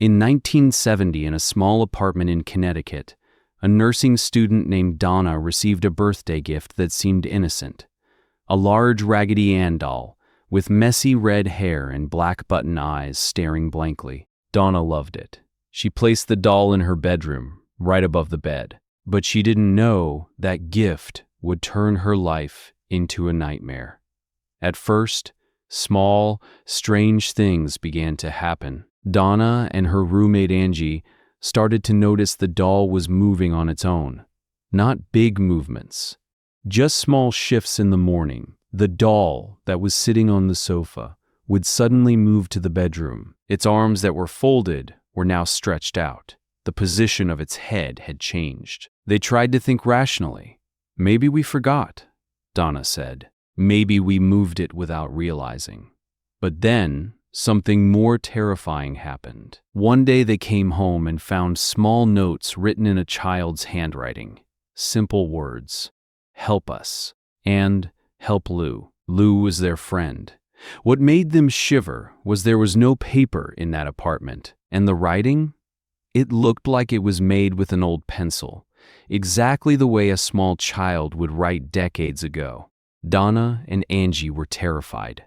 In 1970, in a small apartment in Connecticut, a nursing student named Donna received a birthday gift that seemed innocent. A large Raggedy Ann doll, with messy red hair and black button eyes staring blankly. Donna loved it. She placed the doll in her bedroom, right above the bed. But she didn't know that gift would turn her life into a nightmare. At first, small, strange things began to happen. Donna and her roommate Angie started to notice the doll was moving on its own. Not big movements, just small shifts in the morning. The doll that was sitting on the sofa would suddenly move to the bedroom. Its arms that were folded were now stretched out. The position of its head had changed. They tried to think rationally. Maybe we forgot, Donna said. Maybe we moved it without realizing. But then, something more terrifying happened. One day they came home and found small notes written in a child's handwriting. Simple words. Help us. And help Lou. Lou was their friend. What made them shiver was there was no paper in that apartment. And the writing? It looked like it was made with an old pencil, exactly the way a small child would write decades ago. Donna and Angie were terrified.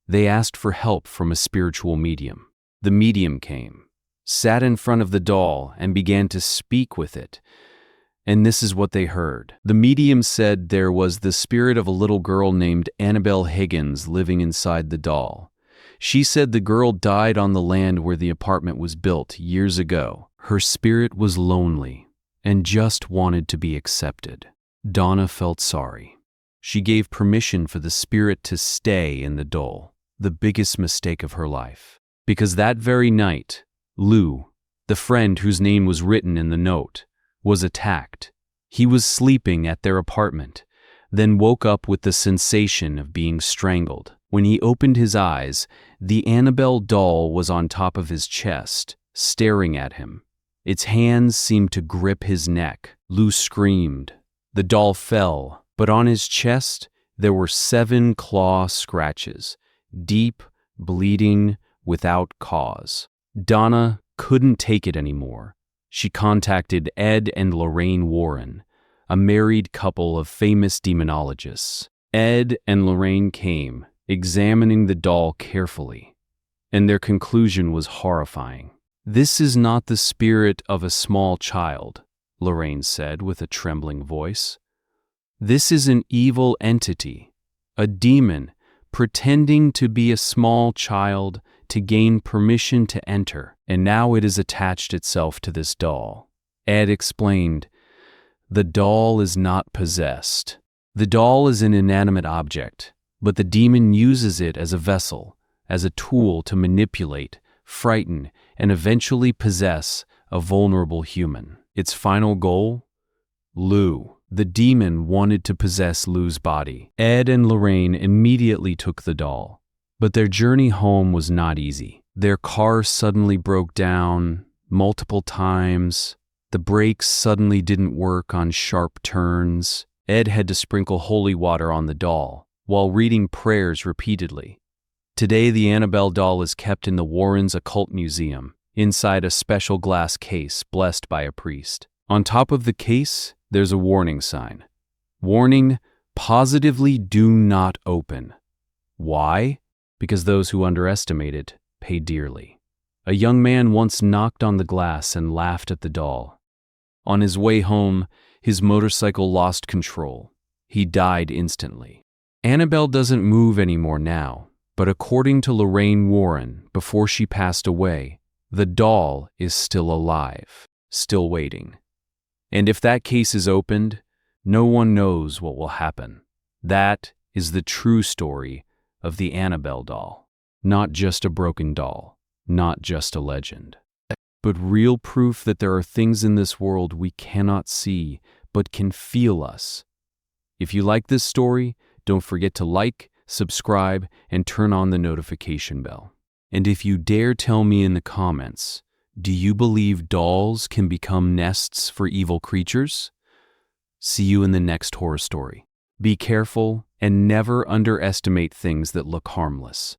They asked for help from a spiritual medium. The medium came, sat in front of the doll, and began to speak with it. And this is what they heard. The medium said there was the spirit of a little girl named Annabelle Higgins living inside the doll. She said the girl died on the land where the apartment was built years ago. Her spirit was lonely and just wanted to be accepted. Donna felt sorry. She gave permission for the spirit to stay in the doll, the biggest mistake of her life. Because that very night, Lou, the friend whose name was written in the note, was attacked. He was sleeping at their apartment, then woke up with the sensation of being strangled. When he opened his eyes, the Annabelle doll was on top of his chest, staring at him. Its hands seemed to grip his neck. Lou screamed. The doll fell, but on his chest there were 7 claw scratches, deep, bleeding, without cause. Donna couldn't take it anymore. She contacted Ed and Lorraine Warren, a married couple of famous demonologists. Ed and Lorraine came, examining the doll carefully, and their conclusion was horrifying. "This is not the spirit of a small child," Lorraine said with a trembling voice. "This is an evil entity, a demon pretending to be a small child to gain permission to enter, and now it has attached itself to this doll." Ed explained, "The doll is not possessed. The doll is an inanimate object, but the demon uses it as a vessel, as a tool to manipulate, frighten, and eventually possess a vulnerable human. Its final goal? Lou. The demon wanted to possess Lou's body. Ed and Lorraine immediately took the doll, but their journey home was not easy. Their car suddenly broke down multiple times. The brakes suddenly didn't work on sharp turns. Ed had to sprinkle holy water on the doll while reading prayers repeatedly. Today, the Annabelle doll is kept in the Warrens' Occult Museum, inside a special glass case blessed by a priest. On top of the case, there's a warning sign. Warning, positively do not open. Why? Because those who underestimate it pay dearly. A young man once knocked on the glass and laughed at the doll. On his way home, his motorcycle lost control. He died instantly. Annabelle doesn't move anymore now, but according to Lorraine Warren, before she passed away, the doll is still alive, still waiting. And if that case is opened, no one knows what will happen. That is the true story of the Annabelle doll. Not just a broken doll, not just a legend, but real proof that there are things in this world we cannot see but can feel us. If you like this story, don't forget to like, subscribe, and turn on the notification bell. And if you dare tell me in the comments, do you believe dolls can become nests for evil creatures? See you in the next horror story. Be careful and never underestimate things that look harmless.